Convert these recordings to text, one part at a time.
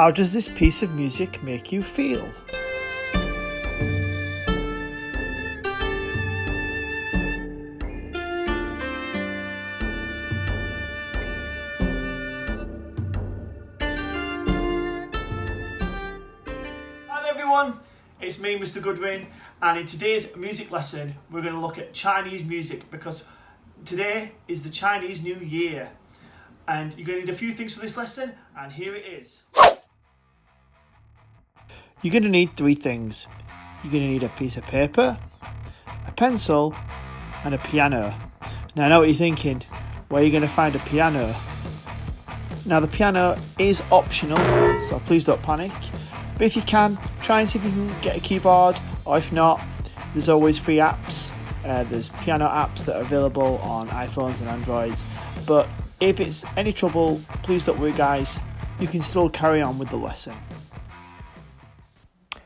How does this piece of music make you feel? Hi there everyone, it's me Mr. Goodwin, and in today's music lesson we're going to look at Chinese music because today is the Chinese New Year and you're going to need a few things for this lesson, and here it is. You're going to need three things. You're going to need a piece of paper, a pencil and a piano. Now I know what you're thinking, where are you going to find a piano? Now the piano is optional, so please don't panic. But if you can, try and see if you can get a keyboard, or if not, there's always free apps. There's piano apps that are available on iPhones and Androids. But if it's any trouble, please don't worry guys, you can still carry on with the lesson.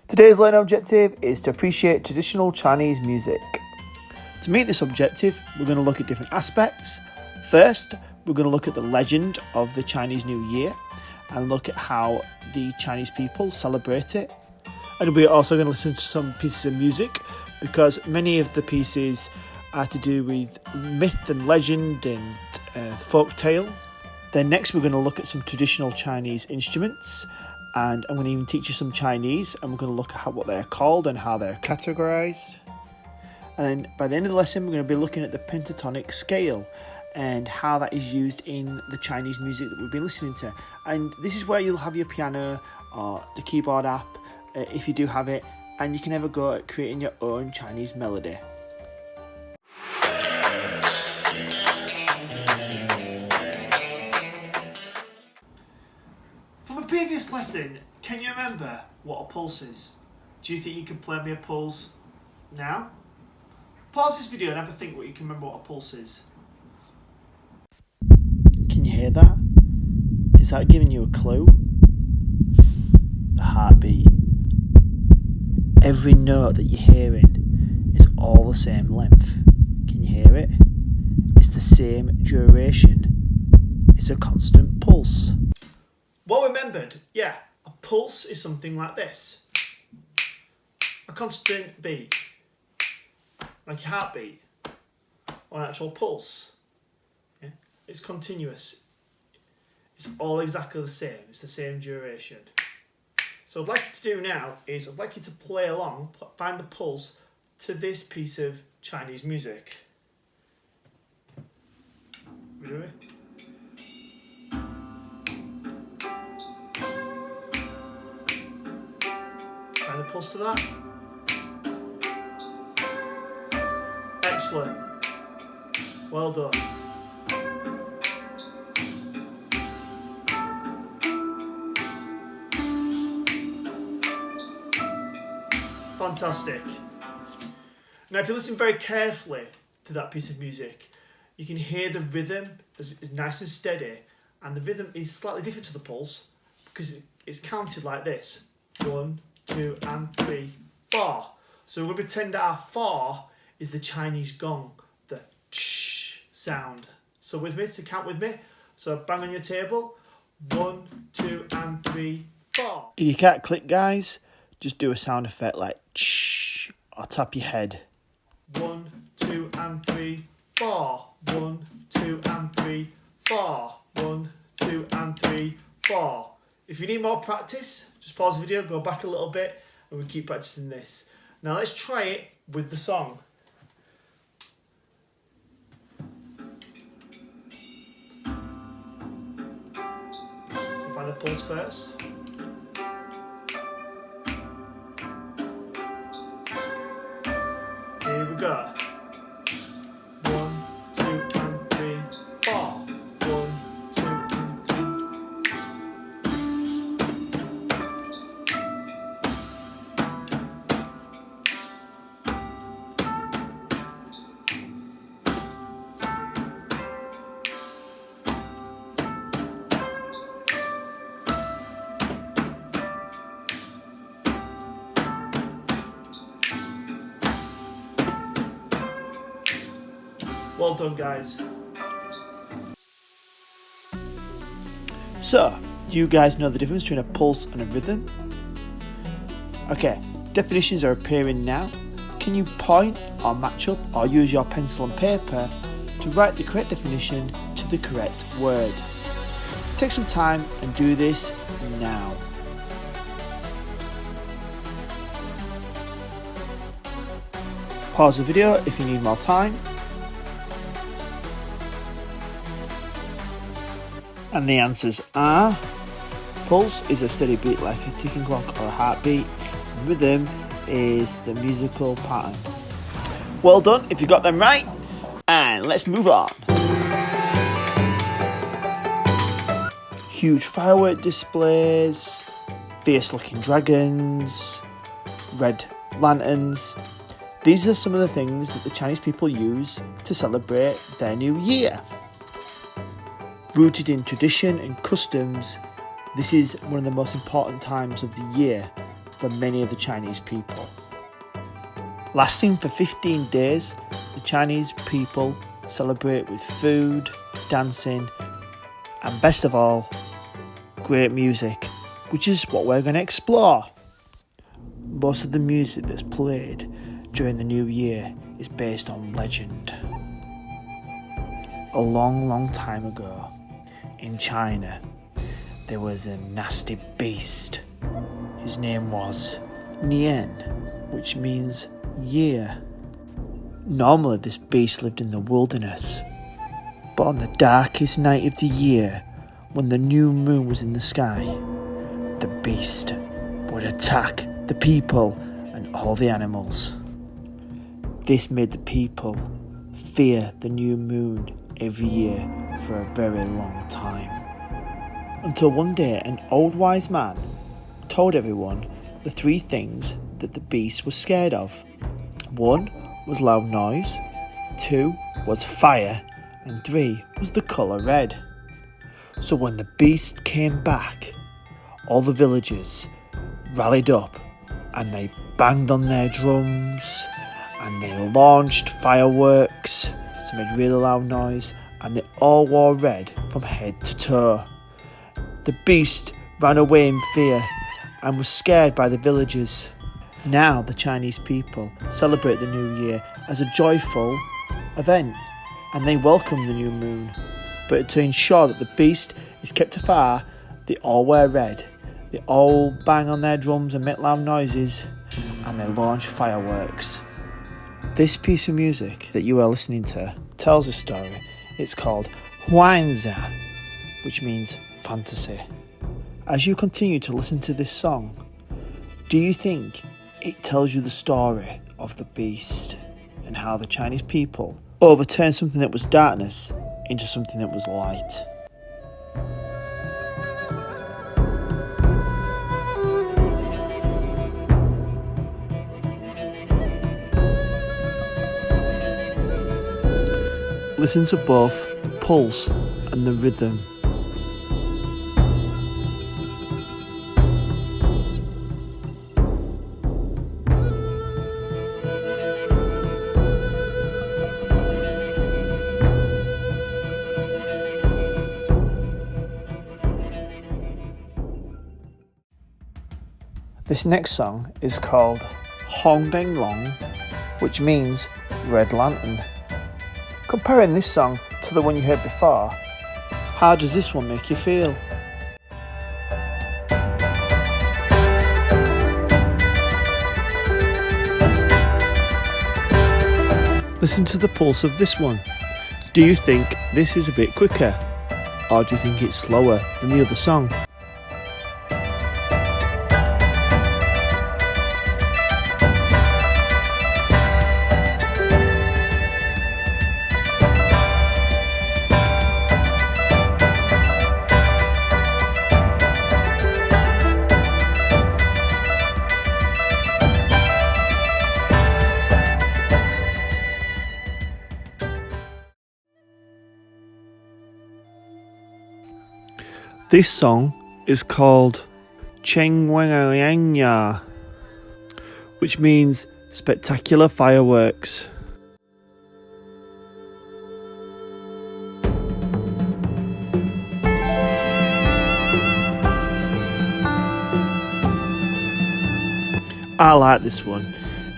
Today's learning objective is to appreciate traditional Chinese music. To meet this objective, we're going to look at different aspects. First, we're going to look at the legend of the Chinese New Year and look at how the Chinese people celebrate it. And we're also going to listen to some pieces of music because many of the pieces are to do with myth and legend and folk tale. Then next we're going to look at some traditional Chinese instruments, and I'm going to even teach you some Chinese, and we're going to look at what they're called and how they're categorized. And then by the end of the lesson we're going to be looking at the pentatonic scale and how that is used in the Chinese music that we've been listening to. And this is where you'll have your piano or the keyboard app, if you do have it, and you can have a go at creating your own Chinese melody. From a previous lesson, can you remember what a pulse is? Do you think you can play me a pulse now? Pause this video and have a think what you can remember what a pulse is. Can you hear that? Is that giving you a clue? The heartbeat. Every note that you're hearing is all the same length. Can you hear it? It's the same duration. It's a constant pulse. Well remembered, yeah, a pulse is something like this. A constant beat. Like your heartbeat. Or an actual pulse. Yeah? It's continuous. It's all exactly the same. It's the same duration. So what I'd like you to do now is I'd like you to play along, find the pulse to this piece of Chinese music. Ready? Find the pulse to that. Excellent. Well done. Fantastic. Now if you listen very carefully to that piece of music, you can hear the rhythm is nice and steady, and the rhythm is slightly different to the pulse because it's counted like this. 1, 2 and 3, 4. So we'll pretend our 4 is the Chinese gong, the ch sound. So with me, to count with me. So bang on your table. 1, 2 and 3, 4. If you can't click guys, just do a sound effect like ch or tap your head. 1, 2 and 3, 4. 1, 2 and 3, 4. 1, 2 and 3, 4. If you need more practice, just pause the video, go back a little bit, and we'll keep practicing this. Now let's try it with the song. So find the pulse first. Here we go. 1, 2 and 3, 4. 1, 2 and Well done, guys. So, Do you guys know the difference between a pulse and a rhythm? Okay, definitions are appearing now. Can you point or match up or use your pencil and paper to write the correct definition to the correct word? Take some time and do this now. Pause the video if you need more time. And the answers are: pulse is a steady beat like a ticking clock or a heartbeat. Rhythm is the musical pattern. Well done if you got them right. And let's move on. Huge firework displays, fierce looking dragons, red lanterns. These are some of the things that the Chinese people use to celebrate their new year. Rooted in tradition and customs, this is one of the most important times of the year for many of the Chinese people. Lasting for 15 days, the Chinese people celebrate with food, dancing, and best of all, great music, which is what we're going to explore. Most of the music that's played during the new year is based on legend. A long time ago, in China, there was a nasty beast. His name was Nian, which means year. Normally this beast lived in the wilderness, but on the darkest night of the year, when the new moon was in the sky, the beast would attack the people and all the animals. This made the people fear the new moon every year for a very long time. Until one day an old wise man told everyone the 3 things that the beast was scared of. 1 was loud noise, 2 was fire, and 3 was the colour red. So when the beast came back, all the villagers rallied up and they banged on their drums and they launched fireworks to make really loud noise, and they all wore red from head to toe. The beast ran away in fear and was scared by the villagers. Now the Chinese people celebrate the new year as a joyful event, and they welcome the new moon. But to ensure that the beast is kept afar, they all wear red, they all bang on their drums and make loud noises, and they launch fireworks. This piece of music that you are listening to tells a story. It's called Huanzia, which means fantasy. As you continue to listen to this song, do you think it tells you the story of the beast and how the Chinese people overturned something that was darkness into something that was light? Listen to both the pulse and the rhythm. This next song is called Hong Deng Long, which means Red Lantern. Comparing this song to the one you heard before, how does this one make you feel? Listen to the pulse of this one. Do you think this is a bit quicker, or do you think it's slower than the other song? This song is called Cheng Wang Ya, which means spectacular fireworks. I like this one.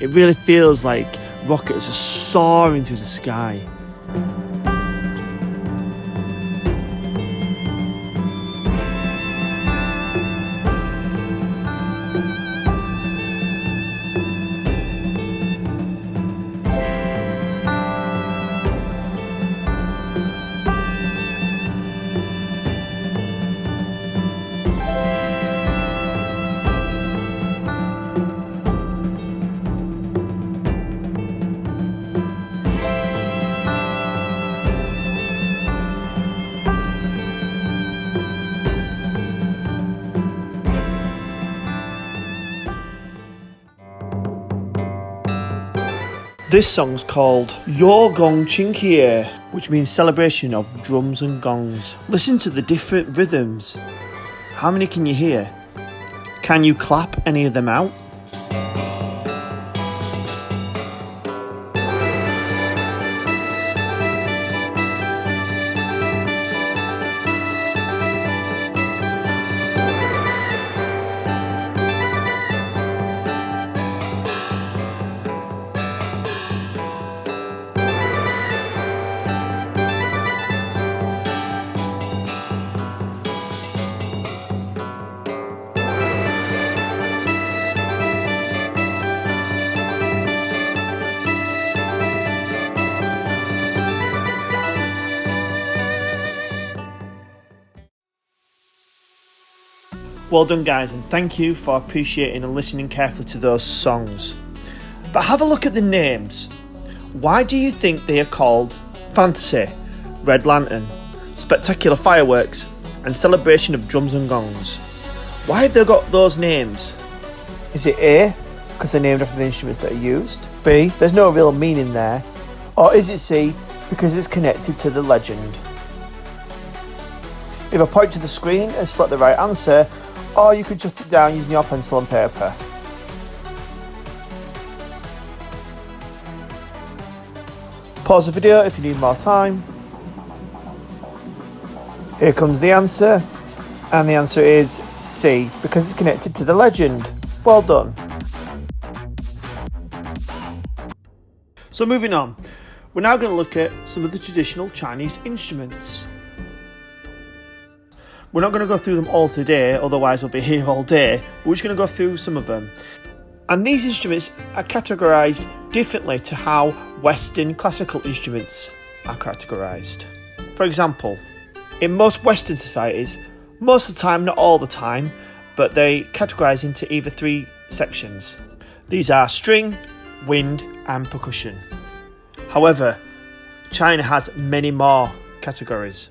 It really feels like rockets are soaring through the sky. This song's called Your Gong Chinkie, which means celebration of drums and gongs. Listen to the different rhythms. How many can you hear? Can you clap any of them out? Well done, guys, and thank you for appreciating and listening carefully to those songs. But have a look at the names. Why do you think they are called Fantasy, Red Lantern, Spectacular Fireworks, and Celebration of Drums and Gongs? Why have they got those names? Is it A, because they're named after the instruments that are used? B, there's no real meaning there? Or is it C, because it's connected to the legend? Either point to the screen and select the right answer, or you could jot it down using your pencil and paper. Pause the video if you need more time. Here comes the answer, and the answer is C, because it's connected to the legend. Well done. So moving on, we're now going to look at some of the traditional Chinese instruments. We're not going to go through them all today, otherwise we'll be here all day. We're just going to go through some of them. And these instruments are categorised differently to how Western classical instruments are categorised. For example, in most Western societies, most of the time, not all the time, but they categorise into either three sections. These are string, wind and percussion. However, China has many more categories,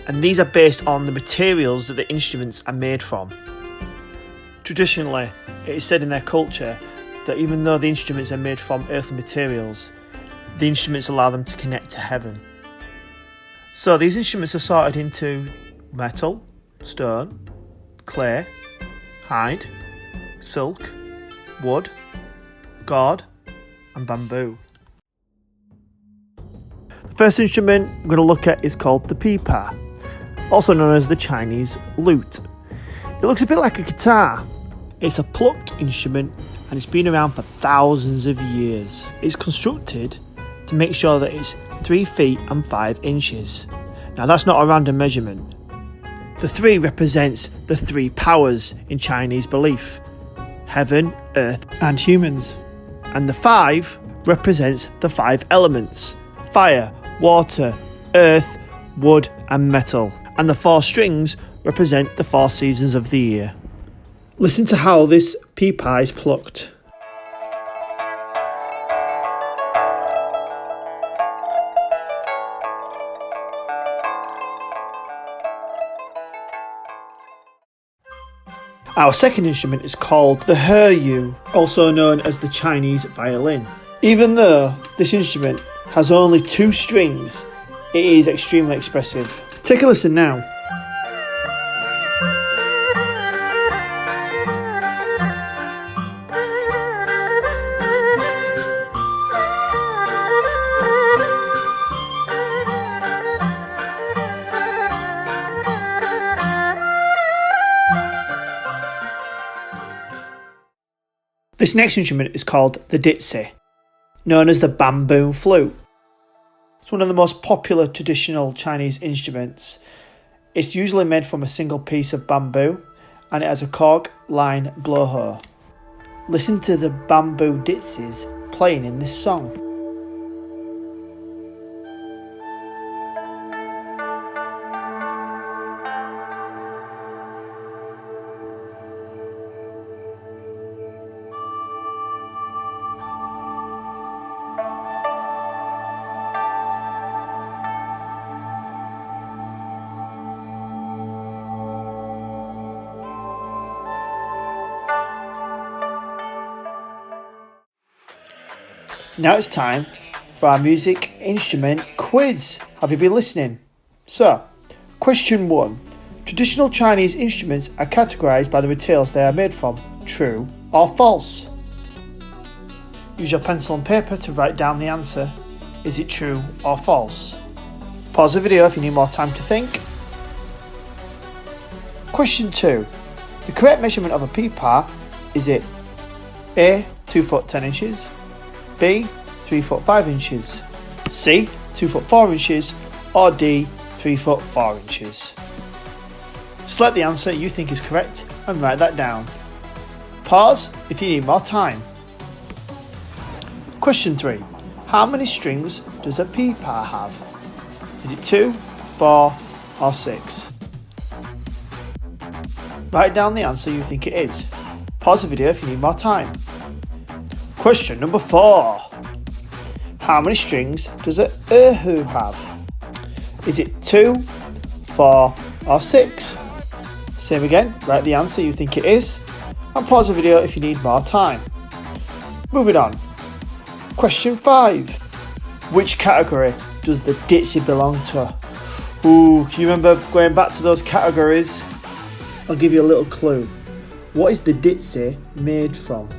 and these are based on the materials that the instruments are made from. Traditionally, it is said in their culture that even though the instruments are made from earthly materials, the instruments allow them to connect to heaven. So these instruments are sorted into metal, stone, clay, hide, silk, wood, gourd and bamboo. The first instrument we're going to look at is called the pipa, also known as the Chinese lute. It looks a bit like a guitar. It's a plucked instrument and it's been around for thousands of years. It's constructed to make sure that it's 3 feet and 5 inches. Now that's not a random measurement. The 3 represents the 3 powers in Chinese belief: heaven, earth and humans. And the 5 represents the 5 elements: fire, water, earth, wood and metal. And the 4 strings represent the 4 seasons of the year. Listen to how this pipa is plucked. Our second instrument is called the heyu, also known as the Chinese violin. Even though this instrument has only 2 strings, it is extremely expressive. Take a listen now. This This next instrument is called the ditzy, known as the bamboo flute. It's one of the most popular traditional Chinese instruments. It's usually made from a single piece of bamboo and it has a cork line blowhole. Listen to the bamboo ditzys playing in this song. Now it's time for our music instrument quiz. Have you been listening? So, question 1. Traditional Chinese instruments are categorised by the materials they are made from. True or false? Use your pencil and paper to write down the answer. Is it true or false? Pause the video if you need more time to think. Question 2. The correct measurement of a peepar, is it A. 2 foot 10 inches, B. 3 foot 5 inches, C. 2 foot 4 inches, or D. 3 foot 4 inches? Select the answer you think is correct and write that down. Pause if you need more time. Question 3. How many strings does a peepar have? Is it 2, 4 or 6? Write down the answer you think it is. Pause the video if you need more time. Question number 4. How many strings does a erhu have? Is it 2, 4 or 6? Same again, write the answer you think it is and pause the video if you need more time. Moving on. Question 5. Which category does the ditzy belong to? Can you remember going back to those categories? I'll give you a little clue. What is the ditzy made from?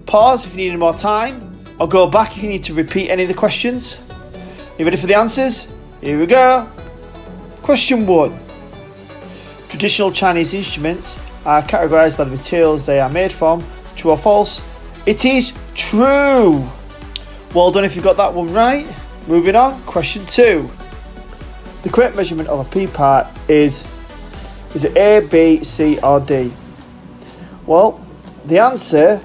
Pause if you need more time, or go back if you need to repeat any of the questions. You ready for the answers? Here we go. Question 1. Traditional Chinese instruments are categorised by the materials they are made from. True or false? It is true. Well done if you got that one right. Moving on. Question 2. The correct measurement of a peepar is it A, B, C or D? Well, the answer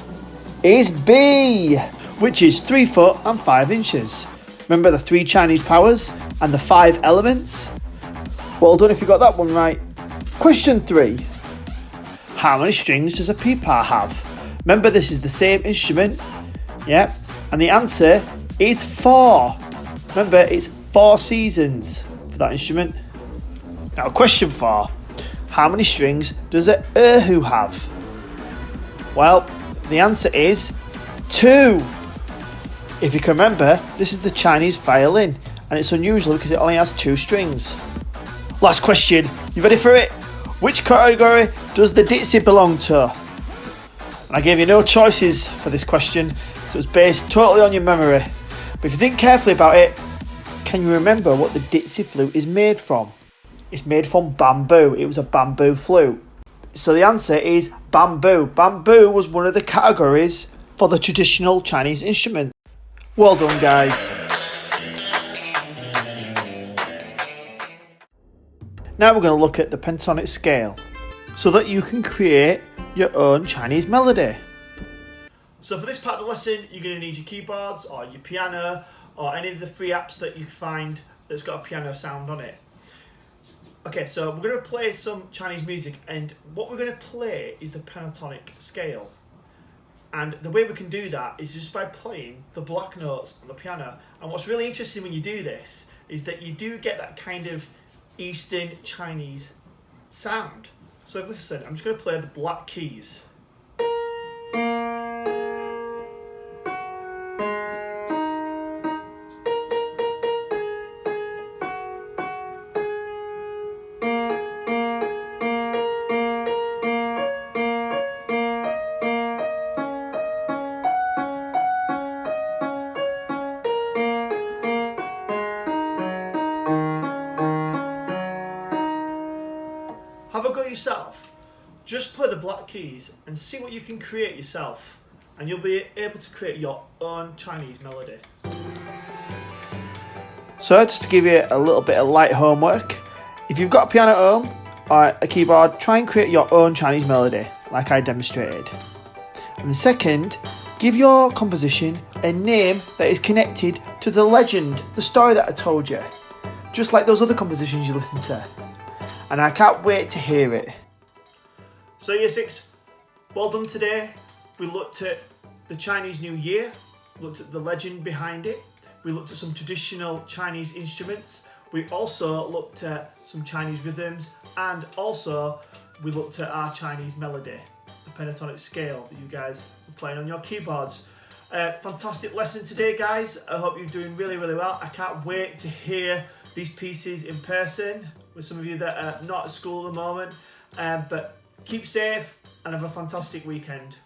is B, which is 3 foot and 5 inches. Remember the 3 Chinese powers and the 5 elements? Well done if you got that one right. Question 3. How many strings does a peepar have? Remember this is the same instrument, yeah, and the answer is 4. Remember it's 4 seasons for that instrument. Now question 4. How many strings does a erhu have? Well, the answer is 2. If you can remember, this is the Chinese violin and it's unusual because it only has 2 strings. Last question, you ready for it? Which category does the ditzy belong to? And I gave you no choices for this question, so it's based totally on your memory. But if you think carefully about it, can you remember what the ditzy flute is made from? It's made from bamboo. It was a bamboo flute. So the answer is bamboo. Bamboo was one of the categories for the traditional Chinese instrument. Well done, guys. Now we're going to look at the pentatonic scale so that you can create your own Chinese melody. So for this part of the lesson, you're going to need your keyboards or your piano or any of the free apps that you can find that's got a piano sound on it. Okay, so we're going to play some Chinese music, and what we're going to play is the pentatonic scale. And the way we can do that is just by playing the black notes on the piano. And what's really interesting when you do this is that you do get that kind of Eastern Chinese sound. So listen, I'm just going to play the black keys. Have a go yourself. Just play the black keys and see what you can create yourself. and you'll be able to create your own Chinese melody. So just to give you a little bit of light homework, if you've got a piano at home or a keyboard, try and create your own Chinese melody like I demonstrated. And the second, give your composition a name that is connected to the legend, the story that I told you, just like those other compositions you listen to. And I can't wait to hear it. So Year 6, well done today. We looked at the Chinese New Year, looked at the legend behind it, we looked at some traditional Chinese instruments, we also looked at some Chinese rhythms, and also we looked at our Chinese melody, the pentatonic scale that you guys are playing on your keyboards. Fantastic lesson today, guys. I hope you're doing really, really well. I can't wait to hear these pieces in person with some of you that are not at school at the moment. But keep safe and have a fantastic weekend.